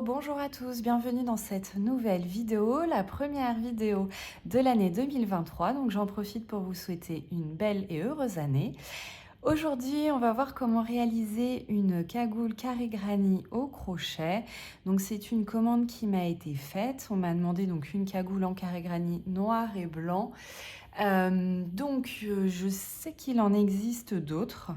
bonjour à tous, bienvenue dans cette nouvelle vidéo, la première vidéo de l'année 2023. Donc j'en profite pour vous souhaiter une belle et heureuse année. Aujourd'hui, on va voir comment réaliser une cagoule carré granny au crochet. Donc c'est une commande qui m'a été faite. On m'a demandé donc une cagoule en carré granny noir et blanc. Je sais qu'il en existe d'autres.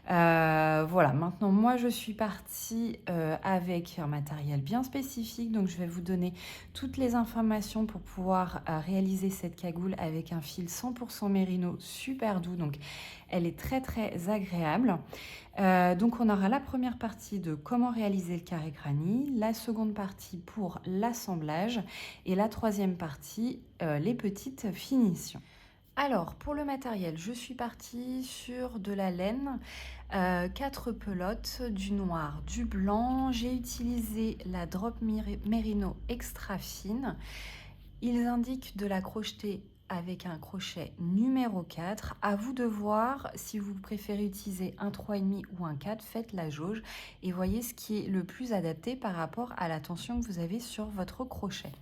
Voilà, maintenant moi je suis partie avec un matériel bien spécifique, donc je vais vous donner toutes les informations pour pouvoir réaliser cette cagoule avec un fil 100% mérino super doux, donc elle est très très agréable. Donc on aura la première partie de comment réaliser le carré granny, la seconde partie pour l'assemblage et la troisième partie les petites finitions. Alors, pour le matériel, je suis partie sur de la laine, 4 pelotes, du noir, du blanc. J'ai utilisé la drop mérino extra fine. Ils indiquent de la crocheter avec un crochet numéro 4. À vous de voir si vous préférez utiliser un 3,5 ou un 4. Faites la jauge et voyez ce qui est le plus adapté par rapport à la tension que vous avez sur votre crochet.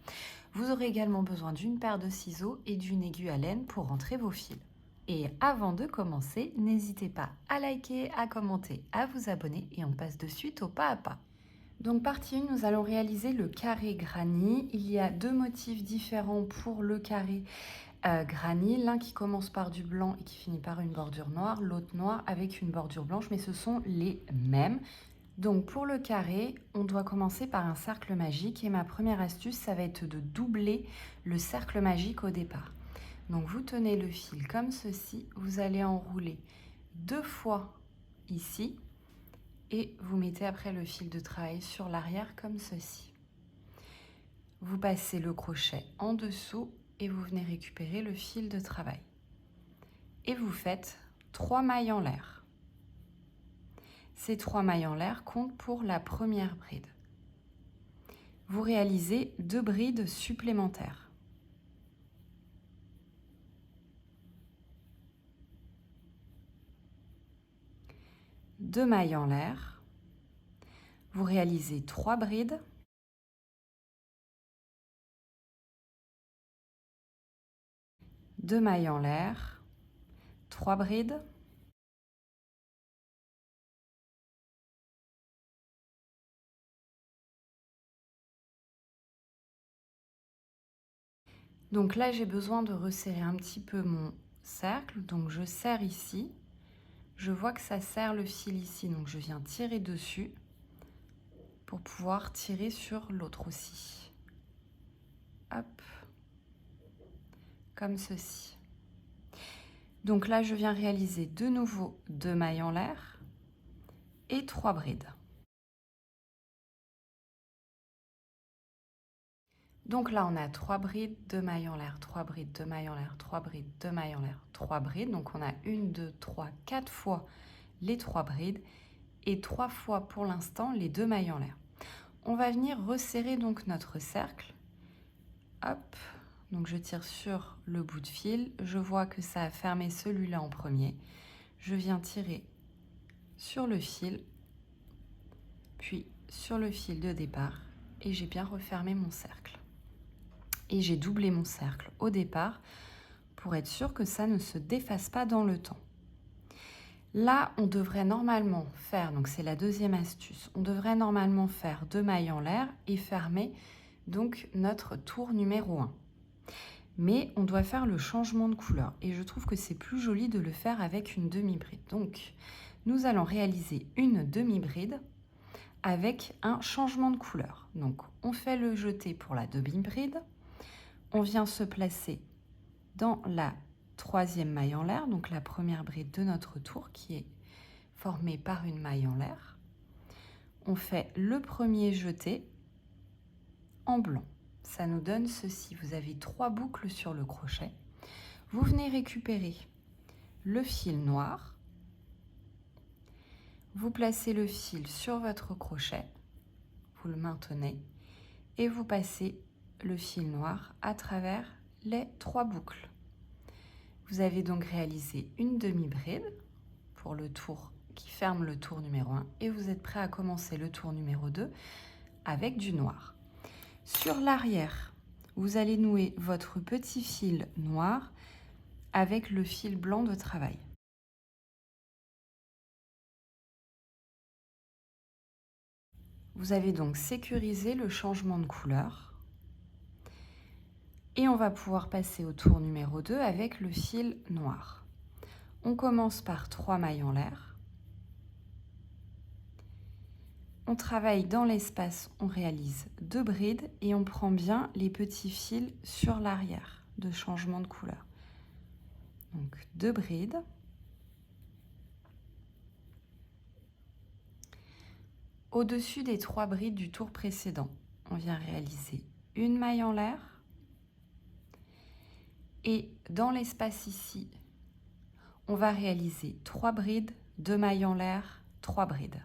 Vous aurez également besoin d'une paire de ciseaux et d'une aiguille à laine pour rentrer vos fils. Et avant de commencer, n'hésitez pas à liker, à commenter, à vous abonner et on passe de suite au pas à pas. Donc partie 1, nous allons réaliser le carré granny. Il y a deux motifs différents pour le carré granny. L'un qui commence par du blanc et qui finit par une bordure noire, l'autre noir avec une bordure blanche, mais ce sont les mêmes. Donc pour le carré, on doit commencer par un cercle magique et ma première astuce, ça va être de doubler le cercle magique au départ. Donc vous tenez le fil comme ceci, vous allez enrouler 2 fois ici et vous mettez après le fil de travail sur l'arrière comme ceci. Vous passez le crochet en dessous et vous venez récupérer le fil de travail. Et vous faites 3 mailles en l'air. Ces 3 mailles en l'air comptent pour la première bride. Vous réalisez 2 brides supplémentaires. Deux mailles en l'air. Vous réalisez 3 brides. Deux mailles en l'air. 3 brides. Donc là, j'ai besoin de resserrer un petit peu mon cercle. Donc je serre ici. Je vois que ça serre le fil ici. Donc je viens tirer dessus pour pouvoir tirer sur l'autre aussi. Hop. Comme ceci. Donc là, je viens réaliser de nouveau 2 mailles en l'air et 3 brides. Donc là, on a 3 brides, 2 mailles en l'air, 3 brides, 2 mailles en l'air, 3 brides, 2 mailles en l'air, 3 brides. Donc on a 1, 2, 3, 4 fois les 3 brides et 3 fois pour l'instant les 2 mailles en l'air. On va venir resserrer donc notre cercle. Hop, donc je tire sur le bout de fil. Je vois que ça a fermé celui-là en premier. Je viens tirer sur le fil, puis sur le fil de départ et j'ai bien refermé mon cercle. Et j'ai doublé mon cercle au départ pour être sûr que ça ne se défasse pas dans le temps. Là, on devrait normalement faire, donc c'est la deuxième astuce, on devrait normalement faire 2 mailles en l'air et fermer donc notre tour numéro 1. Mais on doit faire le changement de couleur et je trouve que c'est plus joli de le faire avec une demi-bride. Donc, nous allons réaliser une demi-bride avec un changement de couleur. Donc, on fait le jeté pour la demi-bride. On vient se placer dans la troisième maille en l'air, donc la première bride de notre tour qui est formée par une maille en l'air. On fait le premier jeté en blanc. Ça nous donne ceci. Vous avez 3 boucles sur le crochet. Vous venez récupérer le fil noir. Vous placez le fil sur votre crochet. Vous le maintenez et vous passez le fil noir à travers les 3 boucles. Vous avez donc réalisé une demi-bride pour le tour qui ferme le tour numéro 1 et vous êtes prêt à commencer le tour numéro 2 avec du noir. Sur l'arrière, vous allez nouer votre petit fil noir avec le fil blanc de travail. Vous avez donc sécurisé le changement de couleur. Et on va pouvoir passer au tour numéro 2 avec le fil noir. On commence par 3 mailles en l'air. On travaille dans l'espace, on réalise 2 brides et on prend bien les petits fils sur l'arrière de changement de couleur. Donc 2 brides. Au-dessus des 3 brides du tour précédent, on vient réaliser une maille en l'air. Et dans l'espace ici, on va réaliser 3 brides, 2 mailles en l'air, 3 brides.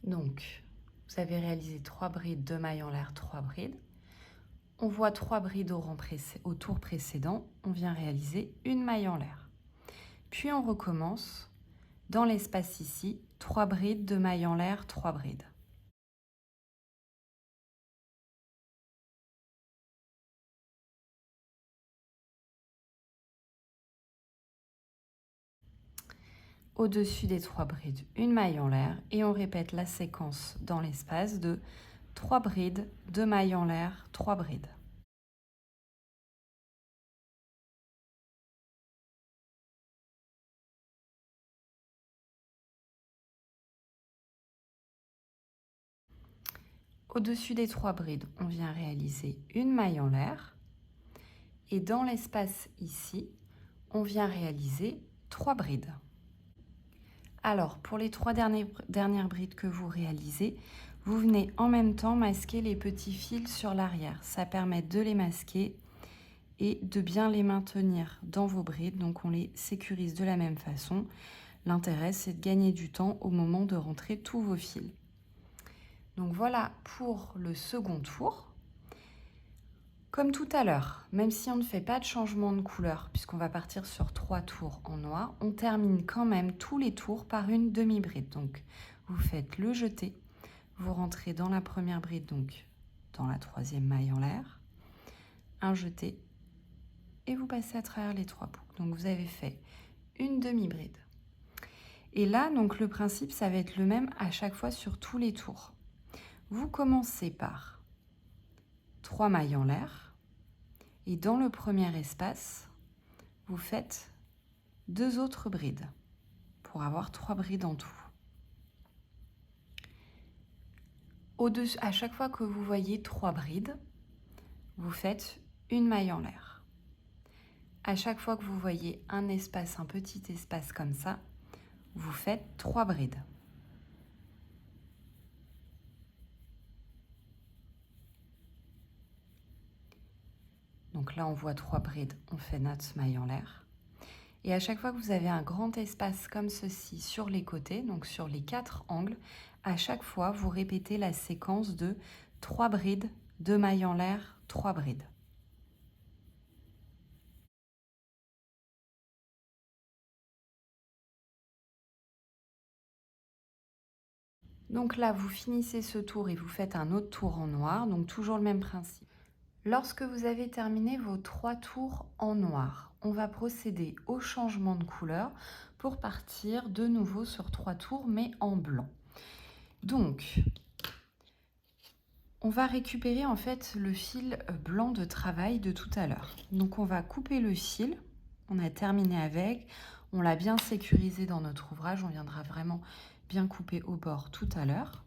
Donc, vous avez réalisé 3 brides, 2 mailles en l'air, 3 brides. On voit 3 brides au tour précédent. On vient réaliser une maille en l'air. Puis on recommence dans l'espace ici, 3 brides, 2 mailles en l'air, 3 brides. Au-dessus des 3 brides, une maille en l'air et on répète la séquence dans l'espace de 3 brides, 2 mailles en l'air, 3 brides. Au-dessus des 3 brides, on vient réaliser une maille en l'air et dans l'espace ici, on vient réaliser 3 brides. Alors, pour les 3 dernières brides que vous réalisez, vous venez en même temps masquer les petits fils sur l'arrière. Ça permet de les masquer et de bien les maintenir dans vos brides. Donc, on les sécurise de la même façon. L'intérêt, c'est de gagner du temps au moment de rentrer tous vos fils. Donc, voilà pour le second tour. Comme tout à l'heure, même si on ne fait pas de changement de couleur, puisqu'on va partir sur 3 tours en noir, on termine quand même tous les tours par une demi-bride. Donc, vous faites le jeté, vous rentrez dans la première bride, donc dans la 3e maille en l'air, un jeté, et vous passez à travers les 3 boucles. Donc, vous avez fait une demi-bride. Et là, donc le principe, ça va être le même à chaque fois sur tous les tours. Vous commencez par 3 mailles en l'air et dans le premier espace, vous faites 2 autres brides pour avoir 3 brides en tout. À chaque fois que vous voyez 3 brides, vous faites une maille en l'air. À chaque fois que vous voyez un espace, un petit espace comme ça, vous faites 3 brides. Donc là, on voit 3 brides, on fait notre maille en l'air. Et à chaque fois que vous avez un grand espace comme ceci sur les côtés, donc sur les 4 angles, à chaque fois, vous répétez la séquence de 3 brides, 2 mailles en l'air, 3 brides. Donc là, vous finissez ce tour et vous faites un autre tour en noir, donc toujours le même principe. Lorsque vous avez terminé vos 3 tours en noir, on va procéder au changement de couleur pour partir de nouveau sur 3 tours, mais en blanc. Donc, on va récupérer en fait le fil blanc de travail de tout à l'heure. Donc, on va couper le fil. On a terminé avec. On l'a bien sécurisé dans notre ouvrage. On viendra vraiment bien couper au bord tout à l'heure.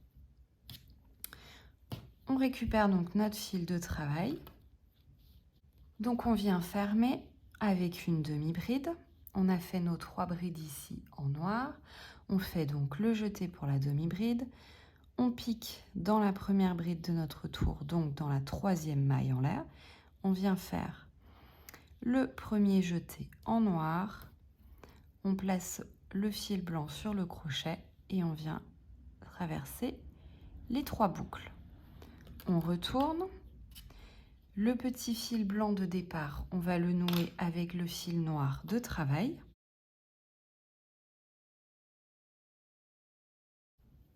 On récupère donc notre fil de travail. Donc on vient fermer avec une demi-bride. On a fait nos 3 brides ici en noir. On fait donc le jeté pour la demi-bride. On pique dans la première bride de notre tour, donc dans la 3e maille en l'air. On vient faire le premier jeté en noir. On place le fil blanc sur le crochet et on vient traverser les 3 boucles. On retourne. Le petit fil blanc de départ, on va le nouer avec le fil noir de travail.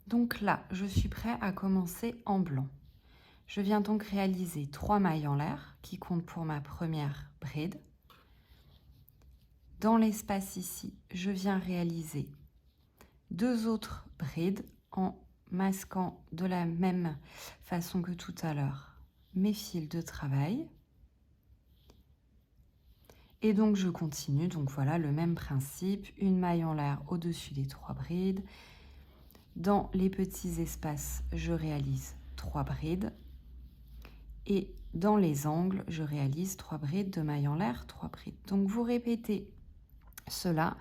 Donc là, je suis prêt à commencer en blanc. Je viens donc réaliser 3 mailles en l'air qui comptent pour ma première bride. Dans l'espace ici, je viens réaliser 2 autres brides en masquant de la même façon que tout à l'heure mes fils de travail. Et donc je continue, donc voilà le même principe, une maille en l'air au-dessus des 3 brides. Dans les petits espaces, je réalise 3 brides. Et dans les angles, je réalise 3 brides de maille en l'air, 3 brides. Donc vous répétez cela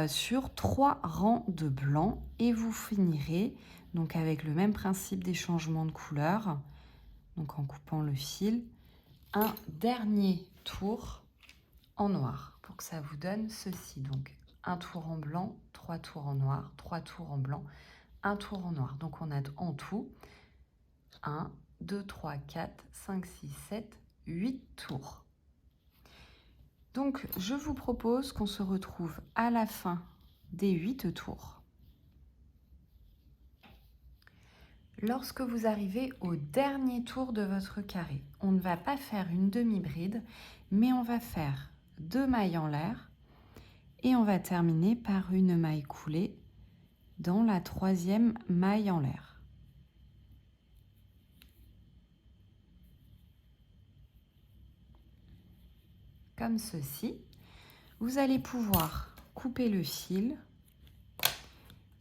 sur 3 rangs de blanc et vous finirez donc avec le même principe des changements de couleur, donc en coupant le fil, un dernier tour en noir pour que ça vous donne ceci. Donc un tour en blanc, 3 tours en noir, 3 tours en blanc, un tour en noir. Donc on a en tout 1, 2, 3, 4, 5, 6, 7, 8 tours. Donc je vous propose qu'on se retrouve à la fin des 8 tours. Lorsque vous arrivez au dernier tour de votre carré, on ne va pas faire une demi-bride, mais on va faire 2 mailles en l'air et on va terminer par une maille coulée dans la 3e maille en l'air. Comme ceci. Vous allez pouvoir couper le fil,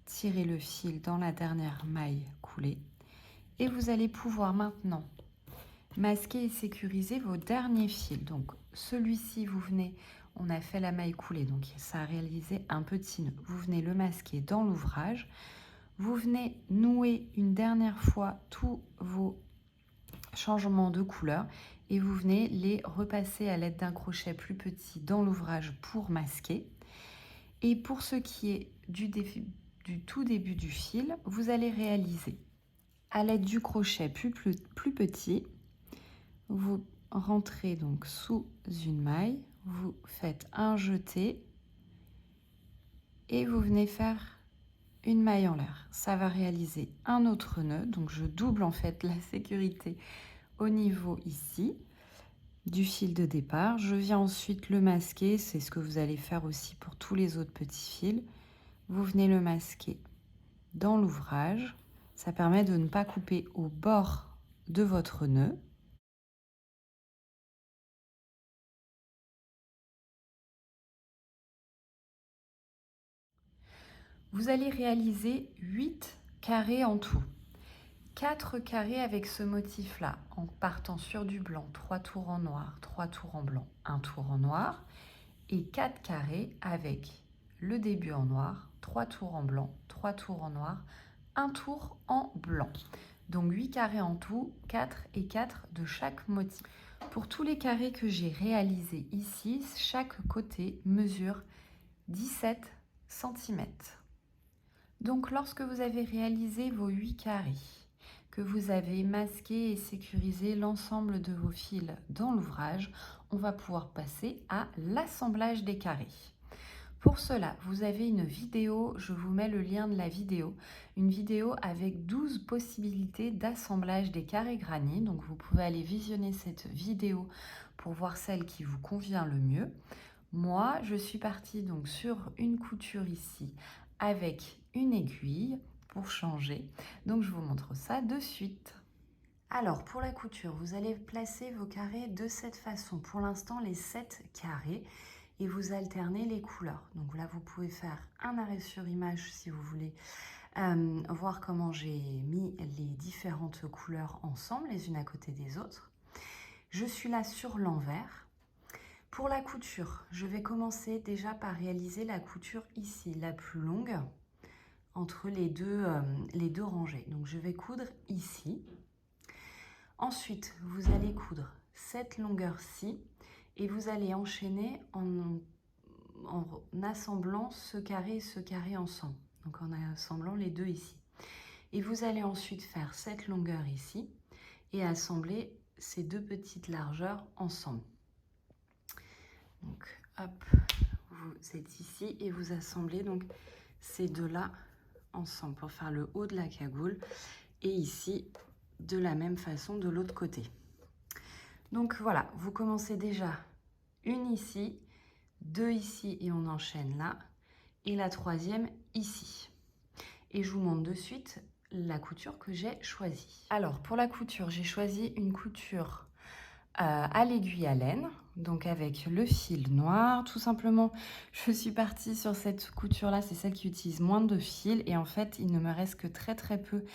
tirer le fil dans la dernière maille coulée et vous allez pouvoir maintenant masquer et sécuriser vos derniers fils. Donc celui-ci, vous venez, on a fait la maille coulée, donc ça a réalisé un petit nœud. Vous venez le masquer dans l'ouvrage. Vous venez nouer une dernière fois tous vos changements de couleur et vous venez les repasser à l'aide d'un crochet plus petit dans l'ouvrage pour masquer. Et pour ce qui est du tout début du fil, vous allez réaliser à l'aide du crochet plus petit, vous rentrez donc sous une maille, vous faites un jeté et vous venez faire une maille en l'air. Ça va réaliser un autre nœud, donc je double en fait la sécurité au niveau ici du fil de départ. Je viens ensuite le masquer, c'est ce que vous allez faire aussi pour tous les autres petits fils. Vous venez le masquer dans l'ouvrage. Ça permet de ne pas couper au bord de votre nœud. Vous allez réaliser 8 carrés en tout. 4 carrés avec ce motif-là, en partant sur du blanc, 3 tours en noir, 3 tours en blanc, 1 tour en noir, et 4 carrés avec le début en noir, 3 tours en blanc, 3 tours en noir, 1 tour en blanc. Donc 8 carrés en tout, 4 et 4 de chaque motif. Pour tous les carrés que j'ai réalisés ici, chaque côté mesure 17 cm. Donc lorsque vous avez réalisé vos 8 carrés, que vous avez masqué et sécurisé l'ensemble de vos fils dans l'ouvrage, on va pouvoir passer à l'assemblage des carrés. Pour cela, vous avez une vidéo, je vous mets le lien de la vidéo, une vidéo avec 12 possibilités d'assemblage des carrés granit. Donc vous pouvez aller visionner cette vidéo pour voir celle qui vous convient le mieux. Moi, je suis partie donc sur une couture ici avec une aiguille pour changer. Donc je vous montre ça de suite. Alors pour la couture, vous allez placer vos carrés de cette façon. Pour l'instant, les 7 carrés et vous alternez les couleurs. Donc là, vous pouvez faire un arrêt sur image si vous voulez voir comment j'ai mis les différentes couleurs ensemble, les unes à côté des autres. Je suis là sur l'envers. Pour la couture, je vais commencer déjà par réaliser la couture ici, la plus longue, entre les deux rangées. Donc je vais coudre ici. Ensuite, vous allez coudre cette longueur-ci et vous allez enchaîner en assemblant ce carré et ce carré ensemble. Donc en assemblant les deux ici. Et vous allez ensuite faire cette longueur ici et assembler ces deux petites largeurs ensemble. Donc hop, vous êtes ici et vous assemblez donc ces deux-là ensemble pour faire le haut de la cagoule. Et ici, de la même façon de l'autre côté. Donc voilà, vous commencez déjà une ici, deux ici et on enchaîne là. Et la troisième ici. Et je vous montre de suite la couture que j'ai choisie. Alors pour la couture, j'ai choisi une couture à l'aiguille à laine, donc avec le fil noir. Tout simplement, je suis partie sur cette couture-là, c'est celle qui utilise moins de fil. Et en fait, il ne me reste que très peu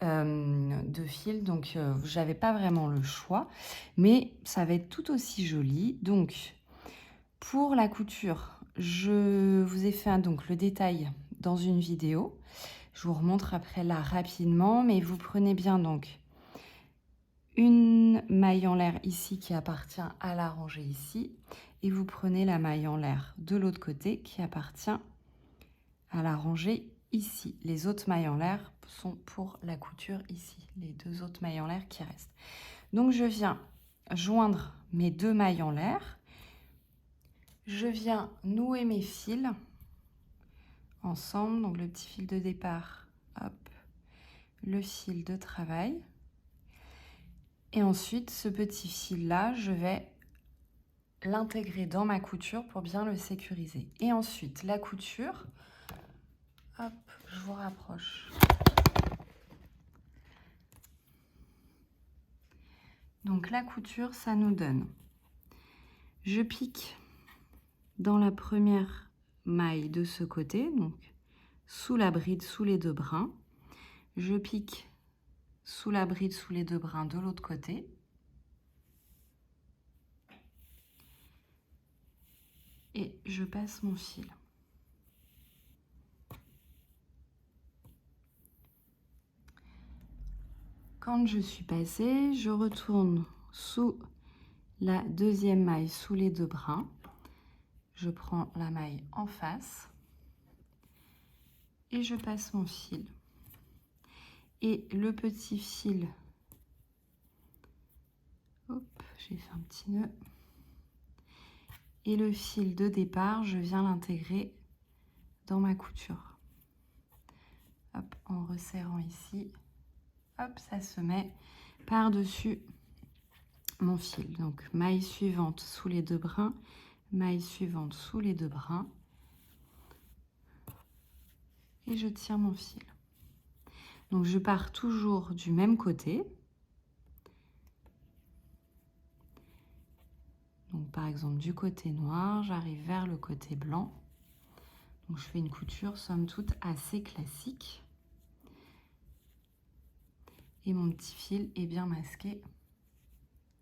de fil, donc j'avais pas vraiment le choix. Mais ça va être tout aussi joli. Donc pour la couture, je vous ai fait donc le détail dans une vidéo. Je vous remontre après là rapidement, mais vous prenez bien donc une maille en l'air ici qui appartient à la rangée ici, et vous prenez la maille en l'air de l'autre côté qui appartient à la rangée ici. Les autres mailles en l'air sont pour la couture ici, les deux autres mailles en l'air qui restent. Donc je viens joindre mes deux mailles en l'air, je viens nouer mes fils ensemble, donc le petit fil de départ, hop, le fil de travail. Et ensuite, ce petit fil-là, je vais l'intégrer dans ma couture pour bien le sécuriser. Et ensuite, la couture, hop, je vous rapproche. Donc la couture, ça nous donne, je pique dans la première maille de ce côté, donc sous la bride, sous les deux brins. Je pique sous la bride, sous les deux brins de l'autre côté. Et je passe mon fil. Quand je suis passée, je retourne sous la deuxième maille, sous les deux brins. Je prends la maille en face et je passe mon fil. Et le petit fil, hop, j'ai fait un petit nœud. Et le fil de départ, je viens l'intégrer dans ma couture. Hop, en resserrant ici, hop, ça se met par-dessus mon fil. Donc maille suivante sous les deux brins, maille suivante sous les deux brins. Et je tire mon fil. Donc je pars toujours du même côté. Donc par exemple du côté noir, j'arrive vers le côté blanc. Donc je fais une couture somme toute assez classique. Et mon petit fil est bien masqué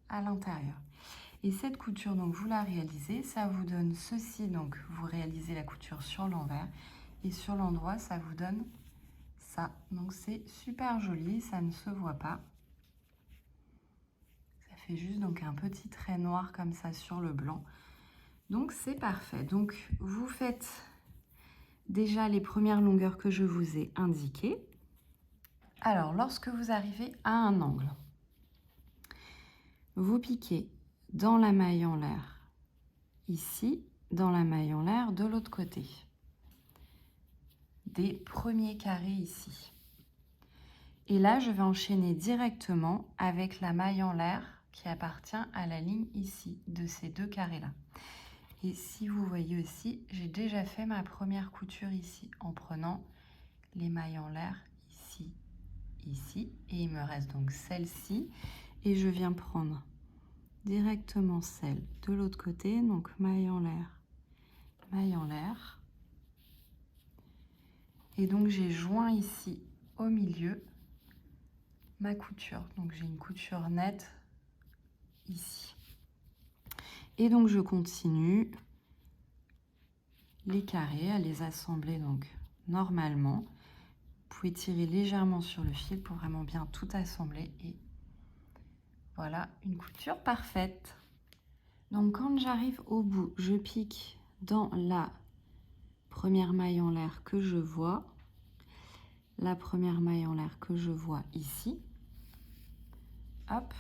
à l'intérieur. Et cette couture, donc vous la réalisez, ça vous donne ceci. Donc vous réalisez la couture sur l'envers et sur l'endroit, ça vous donne ça. Donc c'est super joli, ça ne se voit pas. Ça fait juste donc un petit trait noir comme ça sur le blanc. Donc c'est parfait. Donc vous faites déjà les premières longueurs que je vous ai indiquées. Alors lorsque vous arrivez à un angle, vous piquez dans la maille en l'air ici, dans la maille en l'air de l'autre côté, des premiers carrés ici. Et là, je vais enchaîner directement avec la maille en l'air qui appartient à la ligne ici, de ces deux carrés-là. Et si vous voyez aussi, j'ai déjà fait ma première couture ici, en prenant les mailles en l'air ici, ici. Et il me reste donc celle-ci. Et je viens prendre directement celle de l'autre côté, donc maille en l'air. Et donc j'ai joint ici au milieu ma couture. Donc j'ai une couture nette ici. Et donc je continue les carrés à les assembler donc normalement. Vous pouvez tirer légèrement sur le fil pour vraiment bien tout assembler et voilà une couture parfaite. Donc quand j'arrive au bout, je pique dans la première maille en l'air que je vois la première maille en l'air que je vois ici. Hop,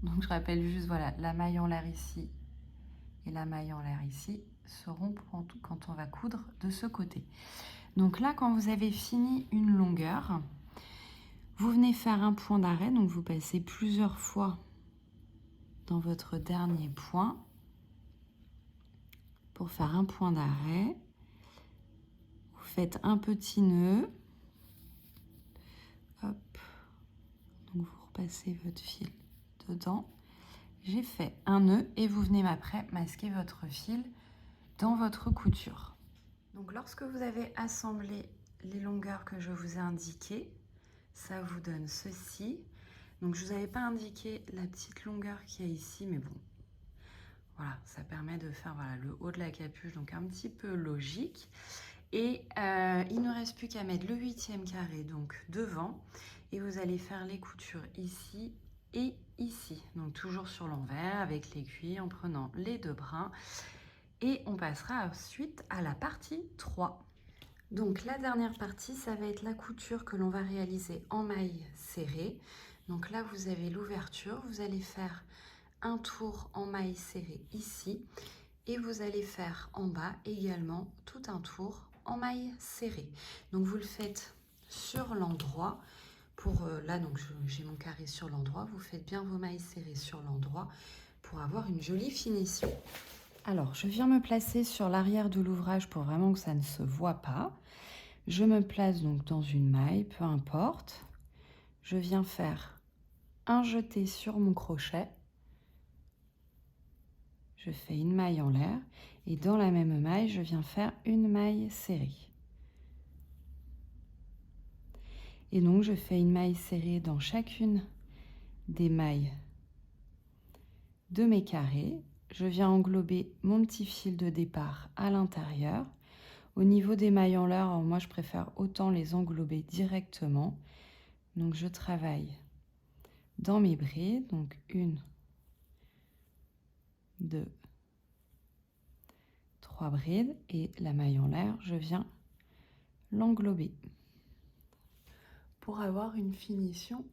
donc je rappelle juste, voilà, la maille en l'air ici et la maille en l'air ici seront quand on va coudre de ce côté. Donc là, quand vous avez fini une longueur, vous venez faire un point d'arrêt, donc vous passez plusieurs fois dans votre dernier point pour faire un point d'arrêt. Vous faites un petit nœud. Hop. Donc vous repassez votre fil dedans. J'ai fait un nœud et vous venez après masquer votre fil dans votre couture. Donc lorsque vous avez assemblé les longueurs que je vous ai indiquées, ça vous donne ceci. Donc je ne vous avais pas indiqué la petite longueur qu'il y a ici, mais bon, voilà, ça permet de faire voilà, le haut de la capuche, donc un petit peu logique. Et il ne reste plus qu'à mettre le 8e carré, donc devant, et vous allez faire les coutures ici et ici. Donc toujours sur l'envers avec l'aiguille en prenant les deux brins. Et on passera ensuite à la partie 3. Donc la dernière partie, ça va être la couture que l'on va réaliser en maille serrée. Donc là, vous avez l'ouverture, vous allez faire un tour en maille serrée ici et vous allez faire en bas également tout un tour en maille serrée. Donc vous le faites sur l'endroit. Pour là, donc j'ai mon carré sur l'endroit, vous faites bien vos mailles serrées sur l'endroit pour avoir une jolie finition. Alors, je viens me placer sur l'arrière de l'ouvrage pour vraiment que ça ne se voit pas. Je me place donc dans une maille, peu importe. Je viens faire un jeté sur mon crochet. Je fais une maille en l'air et dans la même maille, je viens faire une maille serrée. Et donc, je fais une maille serrée dans chacune des mailles de mes carrés. Je viens englober mon petit fil de départ à l'intérieur. Au niveau des mailles en l'air, moi je préfère autant les englober directement. Donc je travaille dans mes brides, donc 1, 2, 3 brides et la maille en l'air, je viens l'englober pour avoir une finition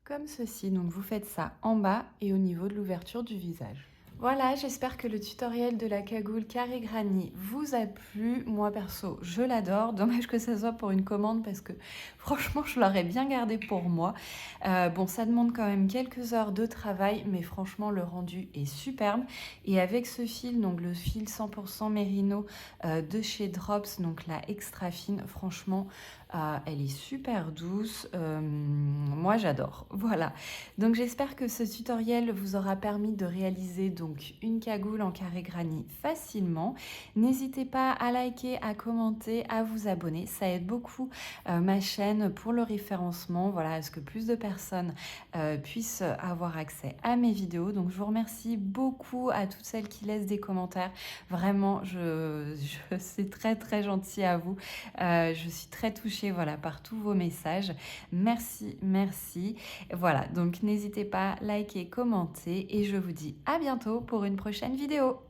comme ceci. Donc vous faites ça en bas et au niveau de l'ouverture du visage. Voilà, j'espère que le tutoriel de la cagoule carré granny vous a plu. Moi perso, je l'adore. Dommage que ça soit pour une commande parce que franchement, je l'aurais bien gardé pour moi. Bon, ça demande quand même quelques heures de travail, mais franchement, le rendu est superbe. Et avec ce fil, donc le fil 100% Mérino de chez Drops, donc la extra fine, franchement, elle est super douce. Moi, j'adore. Voilà. Donc, j'espère que ce tutoriel vous aura permis de réaliser donc une cagoule en carré granny facilement. N'hésitez pas à liker, à commenter, à vous abonner. Ça aide beaucoup ma chaîne pour le référencement. Voilà, à ce que plus de personnes puissent avoir accès à mes vidéos. Donc, je vous remercie beaucoup à toutes celles qui laissent des commentaires. Vraiment, c'est très, très gentil à vous. Je suis très touchée voilà, par tous vos messages. Merci, merci. Voilà, donc n'hésitez pas à liker, commenter et je vous dis à bientôt pour une prochaine vidéo.